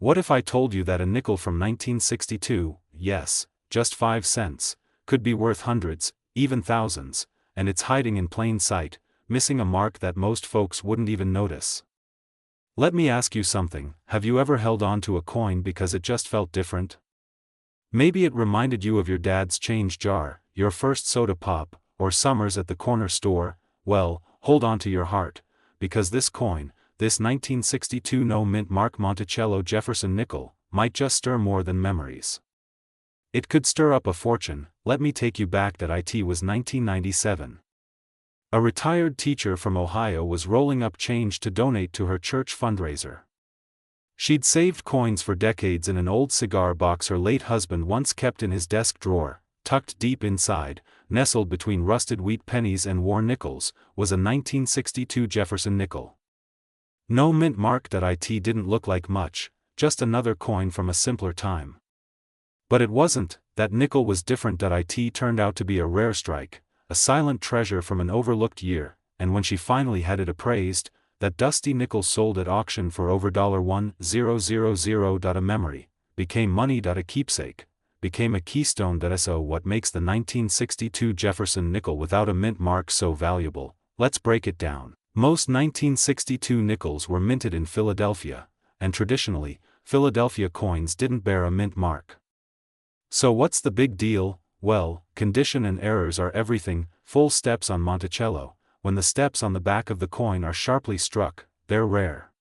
What if I told you that a nickel from 1962, yes, just 5 cents, could be worth hundreds, even thousands, and it's hiding in plain sight, missing a mark that most folks wouldn't even notice? Let me ask you something, have you ever held on to a coin because it just felt different? Maybe it reminded you of your dad's change jar, your first soda pop, or summers at the corner store. Well, hold on to your heart, because this coin, this 1962 no-mint mark Monticello Jefferson nickel, might just stir more than memories. It could stir up a fortune. Let me take you back. That it was 1997. A retired teacher from Ohio was rolling up change to donate to her church fundraiser. She'd saved coins for decades in an old cigar box her late husband once kept in his desk drawer. Tucked deep inside, nestled between rusted wheat pennies and worn nickels, was a 1962 Jefferson nickel. No mint mark. It didn't look like much, just another coin from a simpler time. But it wasn't. That nickel was different. It turned out to be a rare strike, a silent treasure from an overlooked year, and when she finally had it appraised, that dusty nickel sold at auction for over $1,000. A memory became money. A keepsake became a keystone. So what makes the 1962 Jefferson nickel without a mint mark so valuable? Let's break it down. Most 1962 nickels were minted in Philadelphia, and traditionally, Philadelphia coins didn't bear a mint mark. So what's the big deal? Well, condition and errors are everything. Full steps on Monticello. When the steps on the back of the coin are sharply struck, they're rare.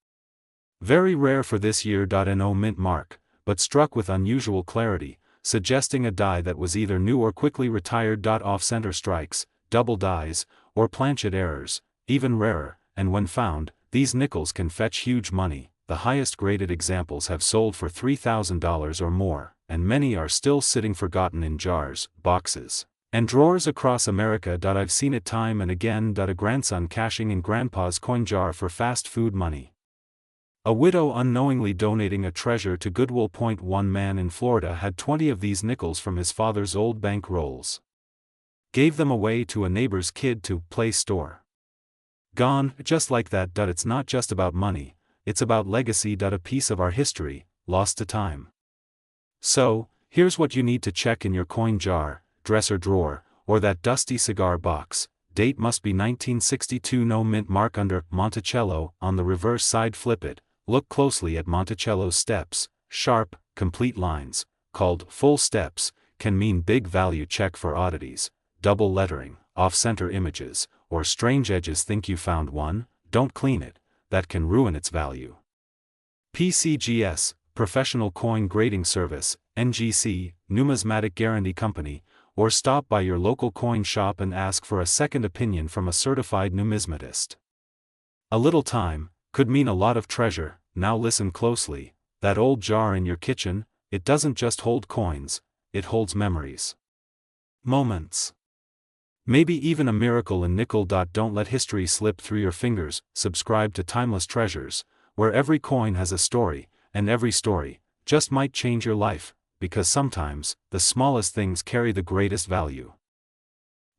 Very rare for this year. No mint mark, but struck with unusual clarity, suggesting a die that was either new or quickly retired. Off-center strikes, double dies, or planchet errors, even rarer, and when found, these nickels can fetch huge money. The highest graded examples have sold for $3,000 or more, and many are still sitting forgotten in jars, boxes, and drawers across America. I've seen it time and again. A grandson cashing in grandpa's coin jar for fast food money. A widow unknowingly donating a treasure to Goodwill. One man in Florida had 20 of these nickels from his father's old bank rolls. Gave them away to a neighbor's kid to play store. Gone, just like that. It's not just about money, it's about legacy. A piece of our history, lost to time. So, here's what you need to check in your coin jar, dresser drawer, or that dusty cigar box. Date must be 1962. No mint mark. Under Monticello. On the reverse side, flip it. Look closely at Monticello's steps. Sharp, complete lines, called full steps, can mean big value. Check for oddities, double lettering, off-center images, or strange edges. Think you found one? Don't clean it, that can ruin its value. PCGS, Professional Coin Grading Service, NGC, Numismatic Guarantee Company, or stop by your local coin shop and ask for a second opinion from a certified numismatist. A little time could mean a lot of treasure. Now listen closely. That old jar in your kitchen, it doesn't just hold coins, it holds memories. Moments. Maybe even a miracle in nickel. Don't let history slip through your fingers. Subscribe to Timeless Treasures, where every coin has a story, and every story just might change your life, because sometimes the smallest things carry the greatest value.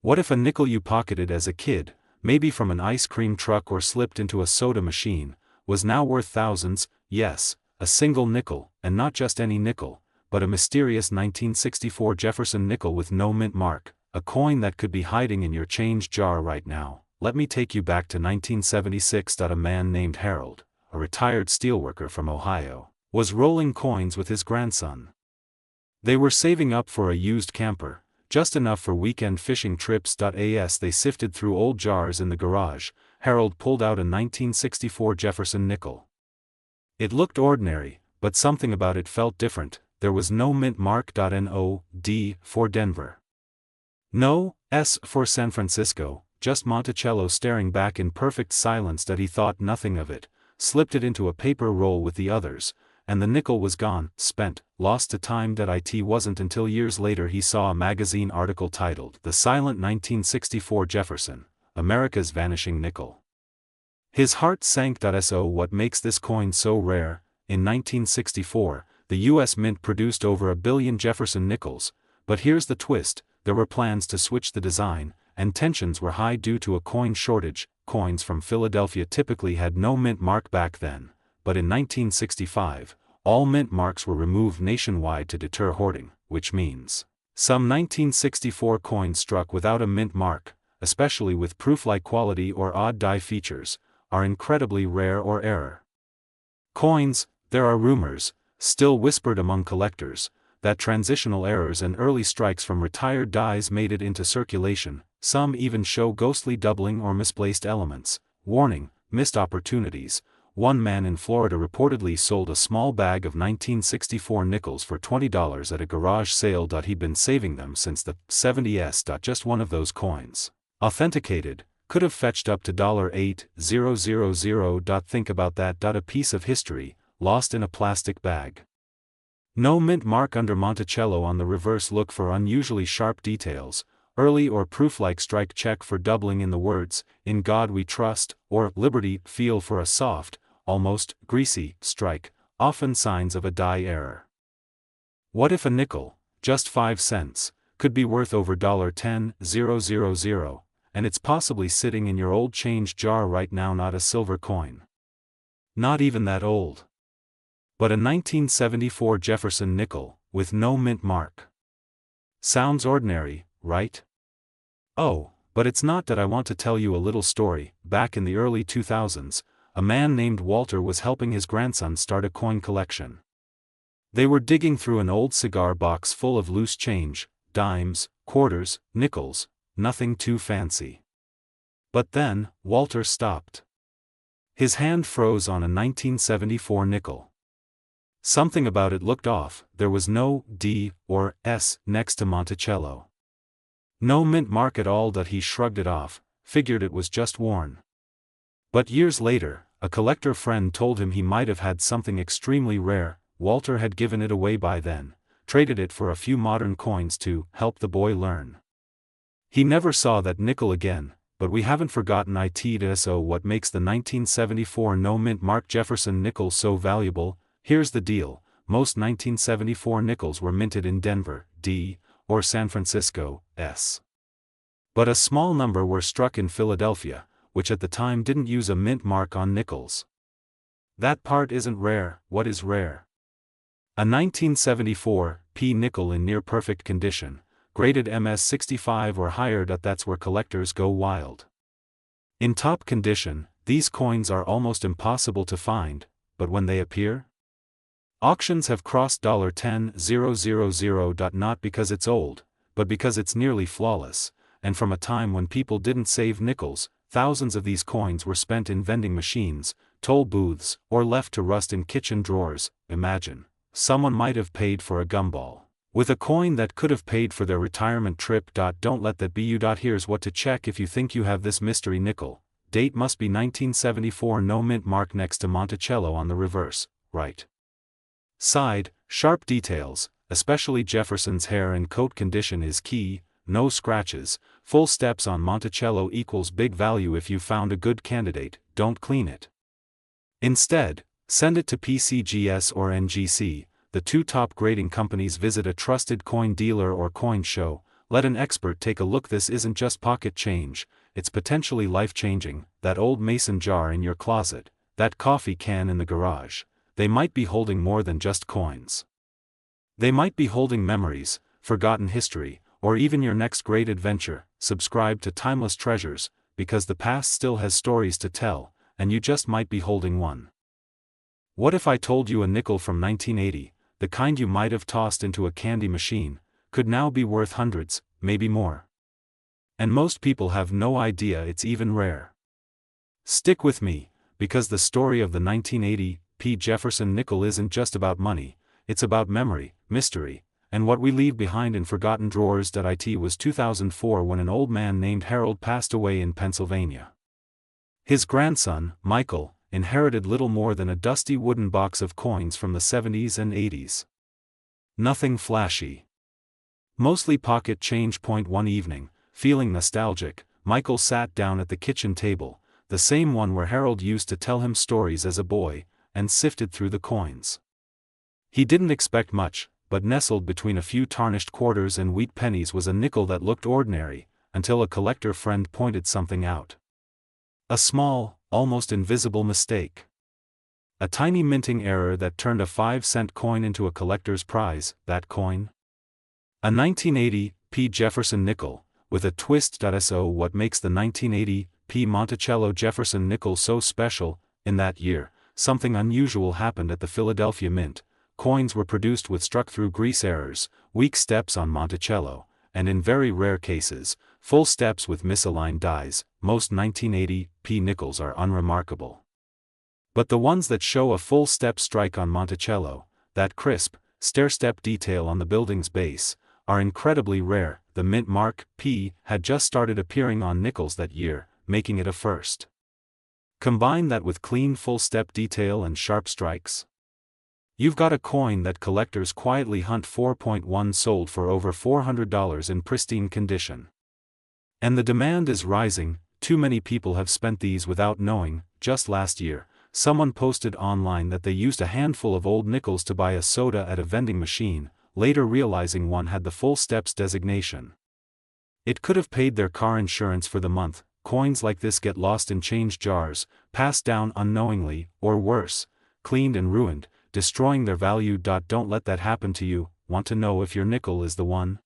What if a nickel you pocketed as a kid, maybe from an ice cream truck or slipped into a soda machine, was now worth thousands? Yes, a single nickel, and not just any nickel, but a mysterious 1964 Jefferson nickel with no mint mark. A coin that could be hiding in your change jar right now. Let me take you back to 1976. A man named Harold, a retired steelworker from Ohio, was rolling coins with his grandson. They were saving up for a used camper, just enough for weekend fishing trips. As they sifted through old jars in the garage, Harold pulled out a 1964 Jefferson nickel. It looked ordinary, but something about it felt different. There was no mint mark. No D for Denver. No S for San Francisco, just Monticello staring back in perfect silence. He thought nothing of it, slipped it into a paper roll with the others, and the nickel was gone, spent, lost to time. It wasn't until years later he saw a magazine article titled "The Silent 1964 Jefferson, America's Vanishing Nickel." His heart sank. So what makes this coin so rare? In 1964, the U.S. Mint produced over 1 billion Jefferson nickels, but here's the twist. There were plans to switch the design, and tensions were high due to a coin shortage. Coins from Philadelphia typically had no mint mark back then, but in 1965, all mint marks were removed nationwide to deter hoarding, which means some 1964 coins struck without a mint mark, especially with proof-like quality or odd die features, are incredibly rare or error. Coins, there are rumors, still whispered among collectors, that transitional errors and early strikes from retired dies made it into circulation. Some even show ghostly doubling or misplaced elements. Warning, missed opportunities. One man in Florida reportedly sold a small bag of 1964 nickels for $20 at a garage sale. He'd been saving them since the 70s. Just one of those coins, authenticated, could have fetched up to $8,000. Think about that. A piece of history, lost in a plastic bag. No mint mark under Monticello on the reverse. Look for unusually sharp details, early or proof-like strike. Check for doubling in the words, "In God We Trust," or "Liberty." Feel for a soft, almost greasy strike, often signs of a die error. What if a nickel, just 5 cents, could be worth over $10,000, and it's possibly sitting in your old change jar right now? Not a silver coin. Not even that old. But a 1974 Jefferson nickel, with no mint mark. Sounds ordinary, right? Oh, but it's not. I want to tell you a little story. Back in the early 2000s, a man named Walter was helping his grandson start a coin collection. They were digging through an old cigar box full of loose change, dimes, quarters, nickels, nothing too fancy. But then, Walter stopped. His hand froze on a 1974 nickel. Something about it looked off. There was no D or S next to Monticello. No mint mark at all. He shrugged it off, figured it was just worn. But years later, a collector friend told him he might have had something extremely rare. Walter had given it away by then, traded it for a few modern coins to help the boy learn. He never saw that nickel again, but we haven't forgotten it. So what makes the 1974 no mint mark Jefferson nickel so valuable? Here's the deal: most 1974 nickels were minted in Denver, D, or San Francisco, S. But a small number were struck in Philadelphia, which at the time didn't use a mint mark on nickels. That part isn't rare. What is rare? A 1974 P nickel in near perfect condition, graded MS65 or higher. That's where collectors go wild. In top condition, these coins are almost impossible to find, but when they appear, auctions have crossed $10,000. Not because it's old, but because it's nearly flawless, and from a time when people didn't save nickels. Thousands of these coins were spent in vending machines, toll booths, or left to rust in kitchen drawers. Imagine, someone might have paid for a gumball with a coin that could have paid for their retirement trip. Don't let that be you. Here's what to check if you think you have this mystery nickel. Date must be 1974. No mint mark next to Monticello on the reverse, right side. Sharp details, especially Jefferson's hair and coat condition is key. No scratches. Full steps on Monticello equals big value. If you found a good candidate, don't clean it. Instead, send it to PCGS or NGC, the two top grading companies. Visit a trusted coin dealer or coin show. Let an expert take a look. This isn't just pocket change, it's potentially life-changing. That old mason jar in your closet, that coffee can in the garage, they might be holding more than just coins. They might be holding memories, forgotten history, or even your next great adventure. Subscribe to Timeless Treasures, because the past still has stories to tell, and you just might be holding one. What if I told you a nickel from 1980, the kind you might have tossed into a candy machine, could now be worth hundreds, maybe more? And most people have no idea it's even rare. Stick with me, because the story of the 1980 P. Jefferson nickel isn't just about money, it's about memory, mystery, and what we leave behind in forgotten drawers. It was 2004 when an old man named Harold passed away in Pennsylvania. His grandson, Michael, inherited little more than a dusty wooden box of coins from the 70s and 80s. Nothing flashy. Mostly pocket change. One evening, feeling nostalgic, Michael sat down at the kitchen table, the same one where Harold used to tell him stories as a boy, and sifted through the coins. He didn't expect much, but nestled between a few tarnished quarters and wheat pennies was a nickel that looked ordinary, until a collector friend pointed something out. A small, almost invisible mistake. A tiny minting error that turned a 5-cent coin into a collector's prize. That coin? A 1980 P. Jefferson nickel, with a twist. So what makes the 1980 P. Monticello Jefferson nickel so special? In that year, something unusual happened at the Philadelphia Mint. Coins were produced with struck-through grease errors, weak steps on Monticello, and in very rare cases, full steps with misaligned dies. Most 1980 P. nickels are unremarkable. But the ones that show a full step strike on Monticello, that crisp, stair-step detail on the building's base, are incredibly rare. The mint mark P had just started appearing on nickels that year, making it a first. Combine that with clean full-step detail and sharp strikes. You've got a coin that collectors quietly hunt for. 1 sold for over $400 in pristine condition. And the demand is rising. Too many people have spent these without knowing. Just last year, someone posted online that they used a handful of old nickels to buy a soda at a vending machine, later realizing one had the full steps designation. It could have paid their car insurance for the month. Coins like this get lost in change jars, passed down unknowingly, or worse, cleaned and ruined, destroying their value. Don't let that happen to you. Want to know if your nickel is the one?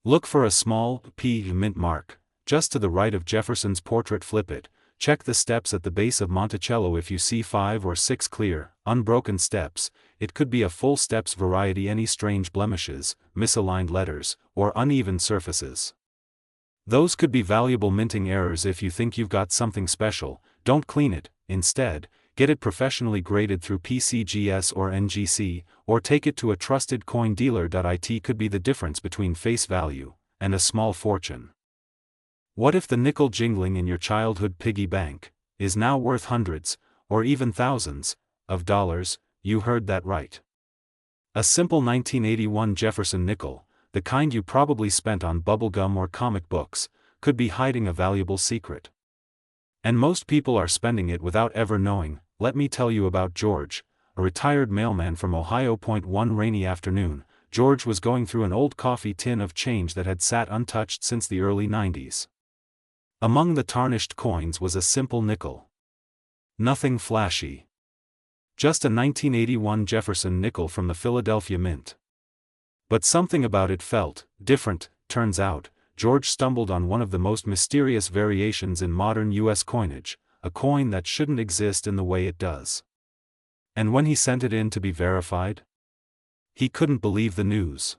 Look for a small P mint mark, just to the right of Jefferson's portrait. Flip it. Check the steps at the base of Monticello. If you see 5 or 6 clear, unbroken steps, it could be a full steps variety. Any strange blemishes, misaligned letters, or uneven surfaces, those could be valuable minting errors. If you think you've got something special, don't clean it. Instead, get it professionally graded through PCGS or NGC, or take it to a trusted coin dealer. It could be the difference between face value and a small fortune. What if the nickel jingling in your childhood piggy bank is now worth hundreds, or even thousands, of dollars? You heard that right. A simple 1981 Jefferson nickel, the kind you probably spent on bubblegum or comic books, could be hiding a valuable secret. And most people are spending it without ever knowing. Let me tell you about George, a retired mailman from Ohio. One rainy afternoon, George was going through an old coffee tin of change that had sat untouched since the early 90s. Among the tarnished coins was a simple nickel. Nothing flashy. Just a 1981 Jefferson nickel from the Philadelphia Mint. But something about it felt different. Turns out, George stumbled on one of the most mysterious variations in modern U.S. coinage, a coin that shouldn't exist in the way it does. And when he sent it in to be verified, he couldn't believe the news.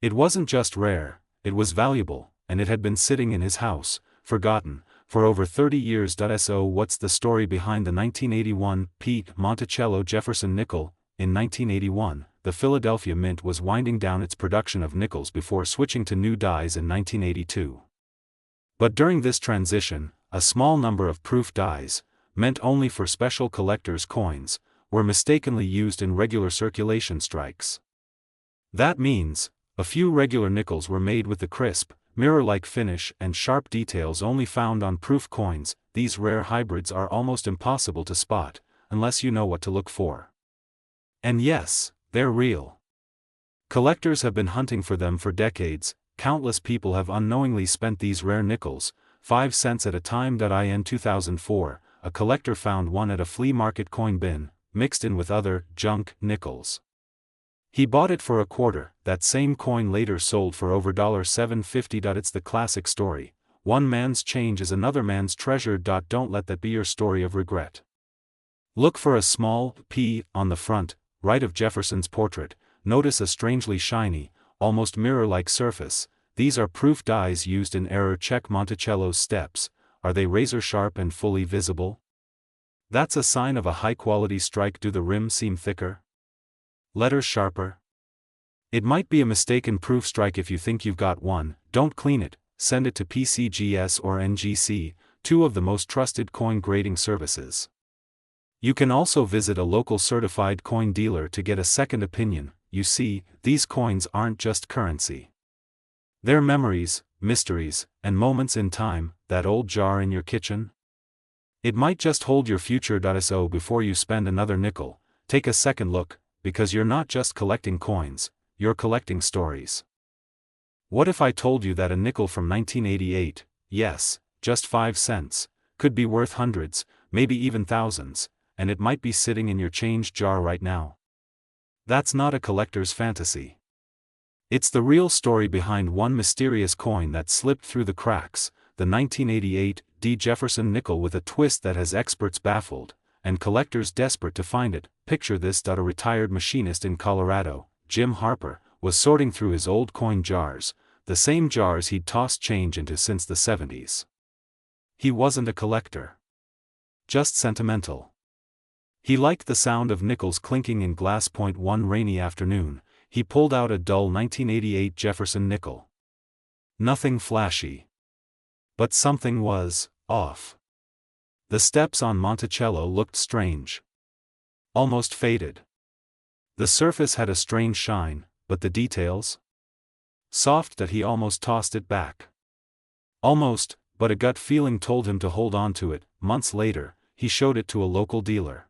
It wasn't just rare, it was valuable, and it had been sitting in his house, forgotten, for over 30 years. So what's the story behind the 1981 P. Monticello Jefferson nickel? In 1981, the Philadelphia Mint was winding down its production of nickels before switching to new dies in 1982. But during this transition, a small number of proof dies, meant only for special collectors' coins, were mistakenly used in regular circulation strikes. That means, a few regular nickels were made with the crisp, mirror-like finish and sharp details only found on proof coins. These rare hybrids are almost impossible to spot, unless you know what to look for. And yes, they're real. Collectors have been hunting for them for decades. Countless people have unknowingly spent these rare nickels, 5 cents at a time. In 2004, a collector found one at a flea market coin bin, mixed in with other junk nickels. He bought it for $0.25. That same coin later sold for over $750. It's the classic story. One man's change is another man's treasure. Don't let that be your story of regret. Look for a small P on the front, right of Jefferson's portrait. Notice a strangely shiny, almost mirror-like surface. These are proof dies used in error. Check Monticello's steps. Are they razor-sharp and fully visible? That's a sign of a high-quality strike. Do the rims seem thicker? Letters sharper? It might be a mistaken proof strike. If you think you've got one, don't clean it. Send it to PCGS or NGC, two of the most trusted coin grading services. You can also visit a local certified coin dealer to get a second opinion. You see, these coins aren't just currency. They're memories, mysteries, and moments in time. That old jar in your kitchen? It might just hold your future. So before you spend another nickel, take a second look, because you're not just collecting coins, you're collecting stories. What if I told you that a nickel from 1988, yes, just 5 cents, could be worth hundreds, maybe even thousands, and it might be sitting in your change jar right now. That's not a collector's fantasy. It's the real story behind one mysterious coin that slipped through the cracks, the 1988 Jefferson nickel with a twist that has experts baffled, and collectors desperate to find it. Picture this: a retired machinist in Colorado, Jim Harper, was sorting through his old coin jars, the same jars he'd tossed change into since the 70s. He wasn't a collector. Just sentimental. He liked the sound of nickels clinking in glass. One rainy afternoon, he pulled out a dull 1988 Jefferson nickel. Nothing flashy. But something was off. The steps on Monticello looked strange. Almost faded. The surface had a strange shine, but the details? Soft that he almost tossed it back. Almost, but a gut feeling told him to hold on to it. Months later, he showed it to a local dealer.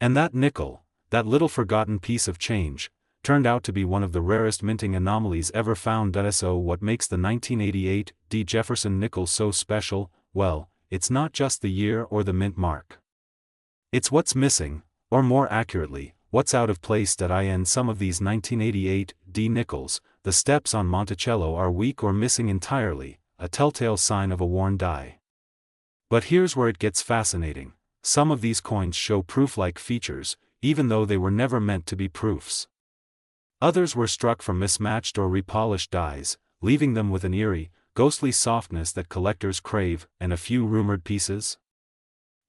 And that nickel, that little forgotten piece of change, turned out to be one of the rarest minting anomalies ever found. So what makes the 1988 Jefferson nickel so special? Well, it's not just the year or the mint mark. It's what's missing, or more accurately, what's out of place. In some of these 1988 nickels, the steps on Monticello are weak or missing entirely, a telltale sign of a worn die. But here's where it gets fascinating. Some of these coins show proof-like features, even though they were never meant to be proofs. Others were struck from mismatched or repolished dies, leaving them with an eerie, ghostly softness that collectors crave. And a few rumored pieces?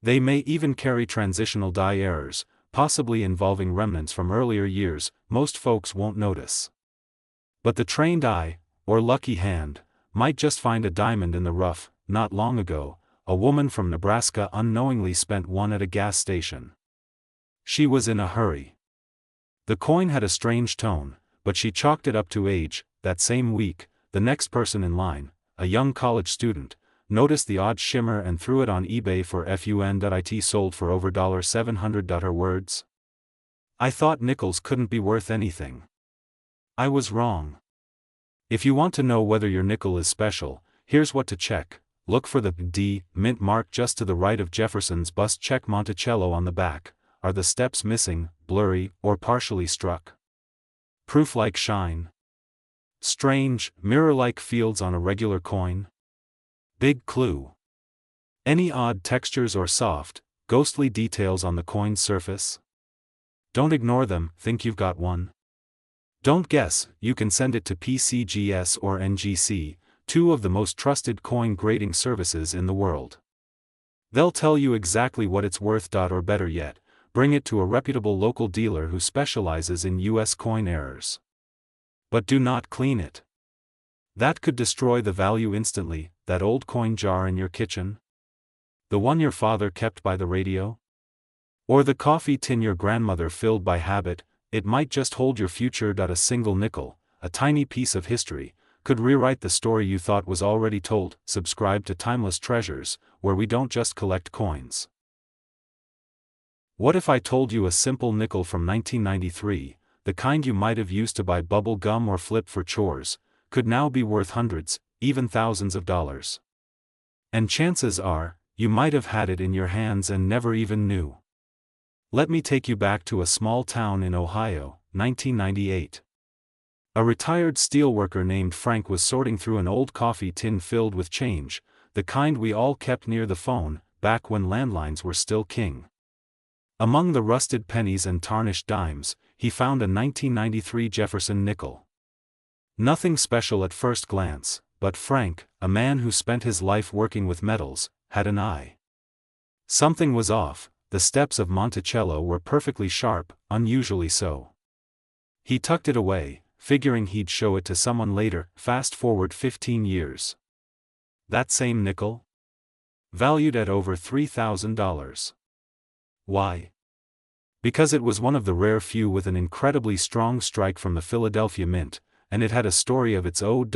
They may even carry transitional die errors, possibly involving remnants from earlier years. Most folks won't notice. But the trained eye, or lucky hand, might just find a diamond in the rough. Not long ago, a woman from Nebraska unknowingly spent one at a gas station. She was in a hurry. The coin had a strange tone, but she chalked it up to age. That same week, the next person in line, a young college student, noticed the odd shimmer and threw it on eBay for fun.it. Sold for over $700. Her words: "I thought nickels couldn't be worth anything. I was wrong." If you want to know whether your nickel is special, here's what to check. Look for the D mint mark just to the right of Jefferson's bust. Check Monticello on the back. Are the steps missing, blurry, or partially struck? Proof-like shine? Strange, mirror-like fields on a regular coin? Big clue. Any odd textures or soft, ghostly details on the coin's surface? Don't ignore them. Think you've got one? Don't guess. You can send it to PCGS or NGC, two of the most trusted coin grading services in the world. They'll tell you exactly what it's worth. Or better yet, bring it to a reputable local dealer who specializes in U.S. coin errors. But do not clean it. That could destroy the value instantly. That old coin jar in your kitchen? The one your father kept by the radio? Or the coffee tin your grandmother filled by habit? It might just hold your future. A single nickel, a tiny piece of history, could rewrite the story you thought was already told. Subscribe to Timeless Treasures, where we don't just collect coins. What if I told you a simple nickel from 1993, the kind you might have used to buy bubble gum or flip for chores, could now be worth hundreds, even thousands of dollars? And chances are, you might have had it in your hands and never even knew. Let me take you back to a small town in Ohio, 1998. A retired steelworker named Frank was sorting through an old coffee tin filled with change, the kind we all kept near the phone, back when landlines were still king. Among the rusted pennies and tarnished dimes, he found a 1993 Jefferson nickel. Nothing special at first glance, but Frank, a man who spent his life working with metals, had an eye. Something was off. The steps of Monticello were perfectly sharp, unusually so. He tucked it away, figuring he'd show it to someone later. Fast forward 15 years. That same nickel? Valued at over $3,000. Why? Because it was one of the rare few with an incredibly strong strike from the Philadelphia Mint, and it had a story of its own.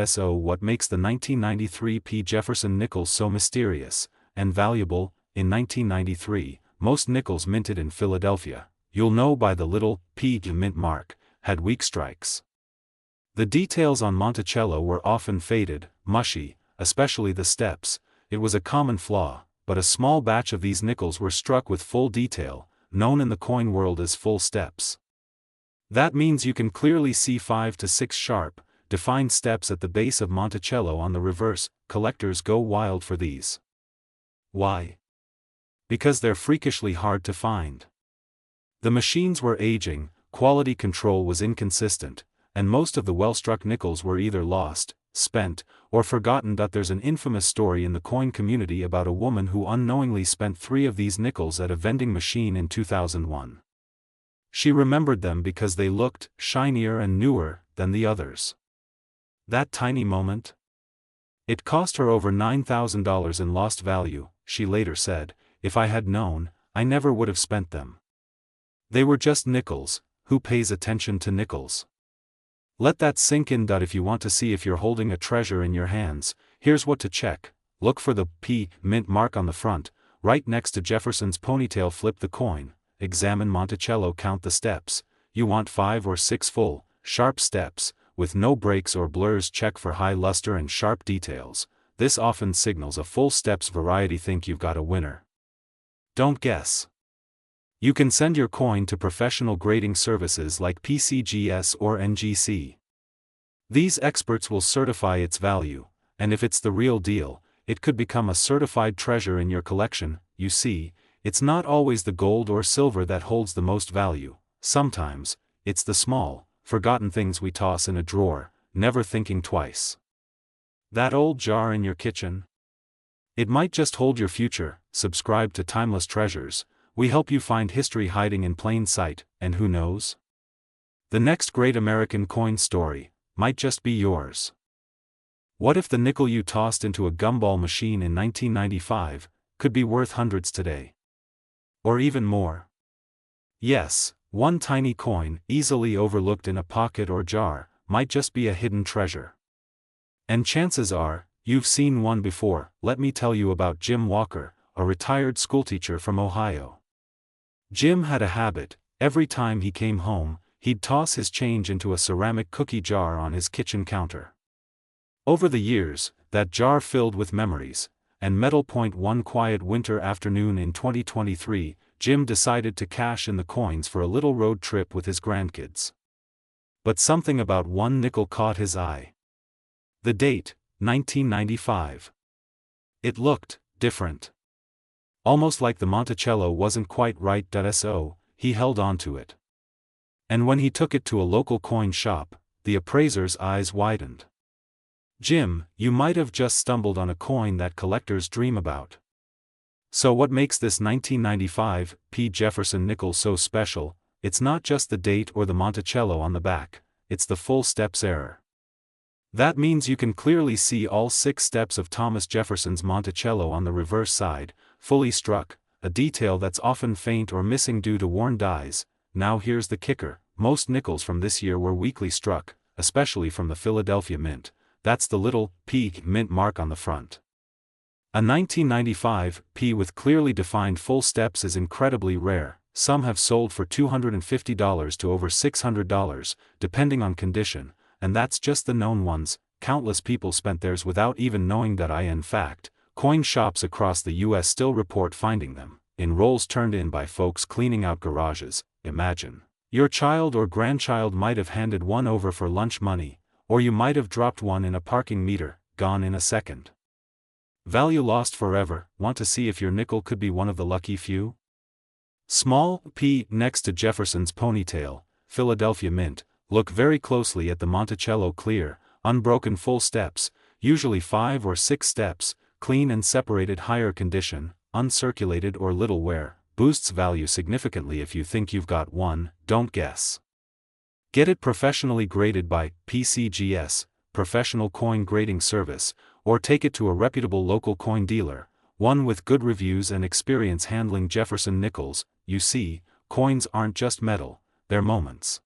So what makes the 1993 P. Jefferson nickel so mysterious and valuable? In 1993, most nickels minted in Philadelphia, you'll know by the little P mint mark, had weak strikes. The details on Monticello were often faded, mushy, especially the steps. It was a common flaw, but a small batch of these nickels were struck with full detail, known in the coin world as full steps. That means you can clearly see 5 to 6 sharp, defined steps at the base of Monticello on the reverse. Collectors go wild for these. Why? Because they're freakishly hard to find. The machines were aging, quality control was inconsistent, and most of the well-struck nickels were either lost, spent, or forgotten. There's an infamous story in the coin community about a woman who unknowingly spent 3 of these nickels at a vending machine in 2001. She remembered them because they looked shinier and newer than the others. That tiny moment? It cost her over $9,000 in lost value, she later said. If I had known, I never would have spent them. They were just nickels. Who pays attention to nickels? Let that sink in. If you want to see if you're holding a treasure in your hands, here's what to check. Look for the P mint mark on the front, right next to Jefferson's ponytail. Flip the coin. Examine Monticello. Count the steps. You want 5 or 6 full, sharp steps, with no breaks or blurs. Check for high luster and sharp details. This often signals a full steps variety. Think you've got a winner. Don't guess. You can send your coin to professional grading services like PCGS or NGC. These experts will certify its value, and if it's the real deal, it could become a certified treasure in your collection. You see, it's not always the gold or silver that holds the most value. Sometimes, it's the small, forgotten things we toss in a drawer, never thinking twice. That old jar in your kitchen? It might just hold your future. Subscribe to Timeless Treasures. We help you find history hiding in plain sight, and who knows? The next great American coin story might just be yours. What if the nickel you tossed into a gumball machine in 1995 could be worth hundreds today? Or even more? Yes, one tiny coin, easily overlooked in a pocket or jar, might just be a hidden treasure. And chances are, you've seen one before. Let me tell you about Jim Walker, a retired schoolteacher from Ohio. Jim had a habit. Every time he came home, he'd toss his change into a ceramic cookie jar on his kitchen counter. Over the years, that jar filled with memories, and metal. One quiet winter afternoon in 2023, Jim decided to cash in the coins for a little road trip with his grandkids. But something about one nickel caught his eye. The date, 1995. It looked different. Almost like the Monticello wasn't quite right. So, he held on to it. And when he took it to a local coin shop, the appraiser's eyes widened. Jim, you might have just stumbled on a coin that collectors dream about. So what makes this 1995 P. Jefferson nickel so special? It's not just the date or the Monticello on the back, it's the full steps error. That means you can clearly see all 6 steps of Thomas Jefferson's Monticello on the reverse side, fully struck, a detail that's often faint or missing due to worn dies. Now here's the kicker: most nickels from this year were weakly struck, especially from the Philadelphia Mint. That's the little P mint mark on the front. A 1995 P with clearly defined full steps is incredibly rare. Some have sold for $250 to over $600, depending on condition, and that's just the known ones. Countless people spent theirs without even knowing that. In fact, coin shops across the U.S. still report finding them in rolls turned in by folks cleaning out garages. Imagine. Your child or grandchild might have handed one over for lunch money, or you might have dropped one in a parking meter, gone in a second. Value lost forever. Want to see if your nickel could be one of the lucky few? Small P next to Jefferson's ponytail, Philadelphia Mint. Look very closely at the Monticello clear, unbroken full steps, usually 5 or 6 steps, clean and separated. Higher condition, uncirculated or little wear, boosts value significantly. If you think you've got one, don't guess. Get it professionally graded by PCGS, Professional Coin Grading Service, or take it to a reputable local coin dealer, one with good reviews and experience handling Jefferson nickels. You see, coins aren't just metal, they're moments.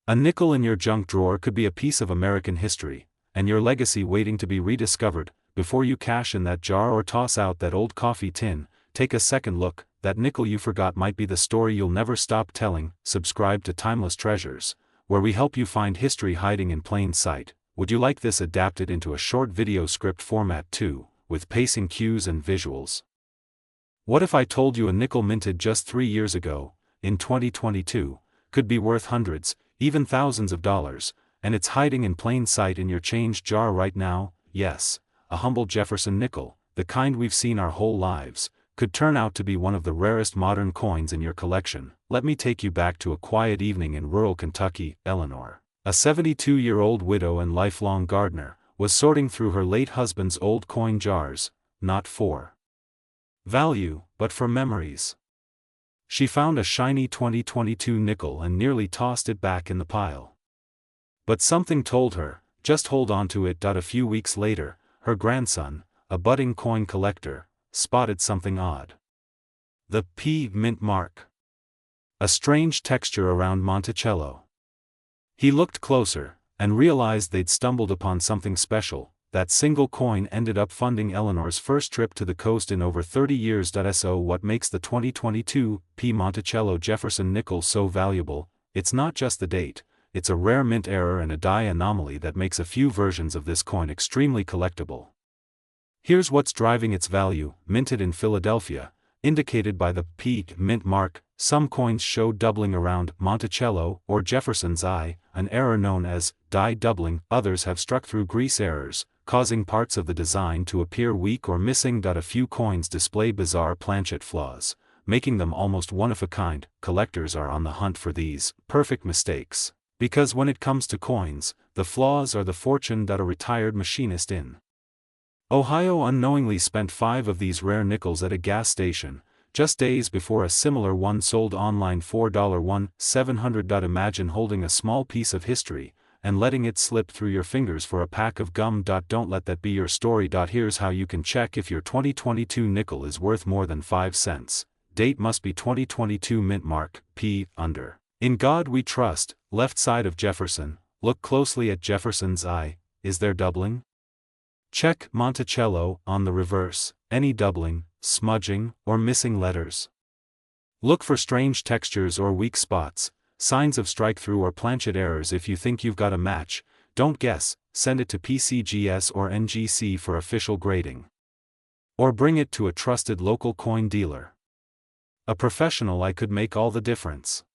A nickel in your junk drawer could be a piece of American history, and your legacy waiting to be rediscovered. Before you cash in that jar or toss out that old coffee tin, take a second look. That nickel you forgot might be the story you'll never stop telling. Subscribe to Timeless Treasures, where we help you find history hiding in plain sight. Would you like this adapted into a short video script format too, with pacing cues and visuals? What if I told you a nickel minted just 3 years ago, in 2022, could be worth hundreds, even thousands of dollars, and it's hiding in plain sight in your change jar right now? Yes, a humble Jefferson nickel, the kind we've seen our whole lives, could turn out to be one of the rarest modern coins in your collection. Let me take you back to a quiet evening in rural Kentucky. Eleanor, a 72-year-old widow and lifelong gardener, was sorting through her late husband's old coin jars, not for value, but for memories. She found a shiny 2022 nickel and nearly tossed it back in the pile. But something told her, just hold on to it. A few weeks later, her grandson, a budding coin collector, spotted something odd. The P mint mark. A strange texture around Monticello. He looked closer, and realized they'd stumbled upon something special. That single coin ended up funding Eleanor's first trip to the coast in over 30 years. So what makes the 2022 P Monticello Jefferson nickel so valuable? It's not just the date, it's a rare mint error and a die anomaly that makes a few versions of this coin extremely collectible. Here's what's driving its value: minted in Philadelphia, indicated by the P mint mark. Some coins show doubling around Monticello or Jefferson's eye, an error known as die doubling. Others have struck through grease errors, causing parts of the design to appear weak or missing. A few coins display bizarre planchet flaws, making them almost one-of-a-kind. Collectors are on the hunt for these perfect mistakes, because when it comes to coins, the flaws are the fortune. A retired machinist in Ohio unknowingly spent 5 of these rare nickels at a gas station, just days before a similar one sold online for $1,700. Imagine holding a small piece of history, and letting it slip through your fingers for a pack of gum. Don't let that be your story. Here's how you can check if your 2022 nickel is worth more than 5 cents. Date must be 2022 mint mark, P, under. In God we trust, left side of Jefferson. Look closely at Jefferson's eye. Is there doubling? Check Monticello on the reverse. Any doubling, smudging, or missing letters? Look for strange textures or weak spots, signs of strike-through or planchet errors. If you think you've got a match, don't guess, send it to PCGS or NGC for official grading. Or bring it to a trusted local coin dealer. A professional eye could make all the difference.